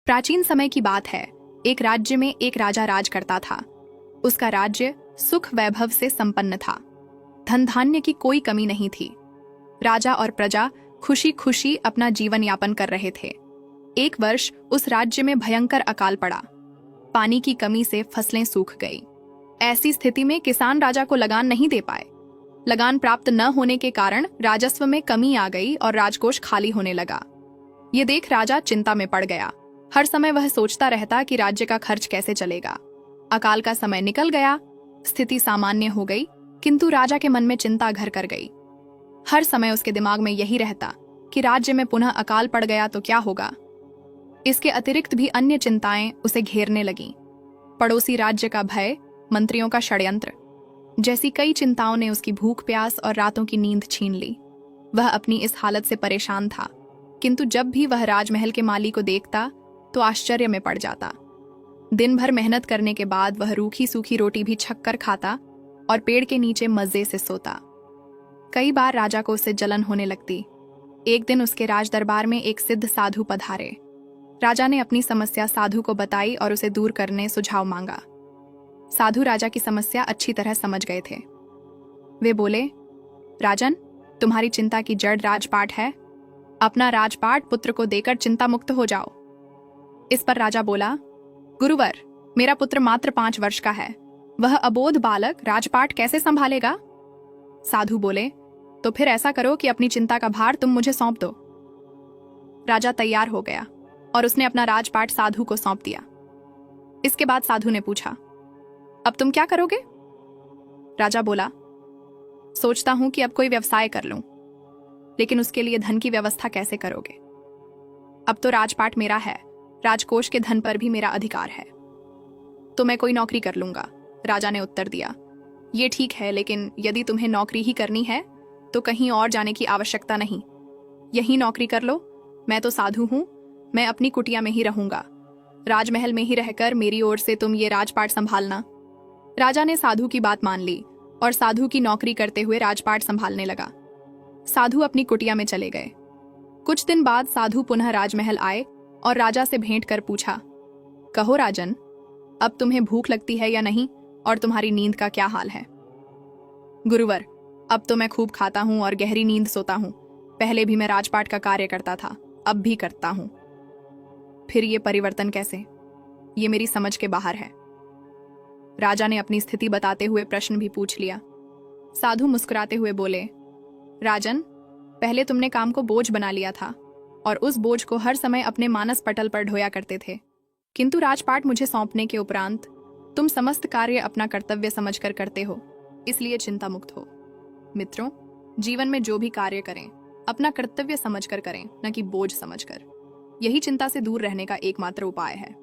प्राचीन समय की बात है। एक राज्य में एक राजा राज करता था। उसका राज्य सुख वैभव से संपन्न था। धन धान्य की कोई कमी नहीं थी। राजा और प्रजा खुशी खुशी अपना जीवन यापन कर रहे थे। एक वर्ष उस राज्य में भयंकर अकाल पड़ा। पानी की कमी से फसलें सूख गई। ऐसी स्थिति में किसान राजा को लगान नहीं दे पाए। लगान प्राप्त न होने के कारण राजस्व में कमी आ गई और राजकोष खाली होने लगा। ये देख राजा चिंता में पड़ गया। हर समय वह सोचता रहता कि राज्य का खर्च कैसे चलेगा। अकाल का समय निकल गया, स्थिति सामान्य हो गई, किंतु राजा के मन में चिंता घर कर गई। हर समय उसके दिमाग में यही रहता कि राज्य में पुनः अकाल पड़ गया तो क्या होगा। इसके अतिरिक्त भी अन्य चिंताएं उसे घेरने लगीं। पड़ोसी राज्य का भय, मंत्रियों का षड्यंत्र जैसी कई चिंताओं ने उसकी भूख प्यास और रातों की नींद छीन ली। वह अपनी इस हालत से परेशान था, किंतु जब भी वह राजमहल के माली को देखता तो आश्चर्य में पड़ जाता। दिन भर मेहनत करने के बाद वह रूखी सूखी रोटी भी छक कर खाता और पेड़ के नीचे मजे से सोता। कई बार राजा को उससे जलन होने लगती। एक दिन उसके राज दरबार में एक सिद्ध साधु पधारे। राजा ने अपनी समस्या साधु को बताई और उसे दूर करने सुझाव मांगा। साधु राजा की समस्या अच्छी तरह समझ गए थे। वे बोले, राजन, तुम्हारी चिंता की जड़ राजपाट है। अपना राजपाट पुत्र को देकर चिंता मुक्त हो जाओ। इस पर राजा बोला, गुरुवर, मेरा पुत्र मात्र 5 वर्ष का है। वह अबोध बालक राजपाट कैसे संभालेगा? साधु बोले, तो फिर ऐसा करो कि अपनी चिंता का भार तुम मुझे सौंप दो। राजा तैयार हो गया और उसने अपना राजपाट साधु को सौंप दिया। इसके बाद साधु ने पूछा, अब तुम क्या करोगे? राजा बोला, सोचता हूं कि अब कोई व्यवसाय कर लूं, लेकिन उसके लिए धन की व्यवस्था कैसे करोगे? अब तो राजपाट मेरा है, राजकोष के धन पर भी मेरा अधिकार है, तो मैं कोई नौकरी कर लूंगा। राजा ने उत्तर दिया, ये ठीक है, लेकिन यदि तुम्हें नौकरी ही करनी है तो कहीं और जाने की आवश्यकता नहीं। यही नौकरी कर लो। मैं तो साधु हूं, मैं अपनी कुटिया में ही रहूंगा। राजमहल में ही रहकर मेरी ओर से तुम ये राजपाट संभालना। राजा ने साधु की बात मान ली और साधु की नौकरी करते हुए राजपाट संभालने लगा। साधु अपनी कुटिया में चले गए। कुछ दिन बाद साधु पुनः राजमहल आए और राजा से भेंट कर पूछा, कहो राजन, अब तुम्हें भूख लगती है या नहीं, और तुम्हारी नींद का क्या हाल है? गुरुवर, अब तो मैं खूब खाता हूं और गहरी नींद सोता हूं। पहले भी मैं राजपाट का कार्य करता था, अब भी करता हूं। फिर ये परिवर्तन कैसे? ये मेरी समझ के बाहर है। राजा ने अपनी स्थिति बताते हुए प्रश्न भी पूछ लिया। साधु मुस्कुराते हुए बोले, राजन, पहले तुमने काम को बोझ बना लिया था और उस बोझ को हर समय अपने मानस पटल पर ढोया करते थे, किंतु राजपाट मुझे सौंपने के उपरांत तुम समस्त कार्य अपना कर्तव्य समझकर करते हो, इसलिए चिंता मुक्त हो। मित्रों, जीवन में जो भी कार्य करें अपना कर्तव्य समझकर करें, न कि बोझ समझकर। यही चिंता से दूर रहने का एकमात्र उपाय है।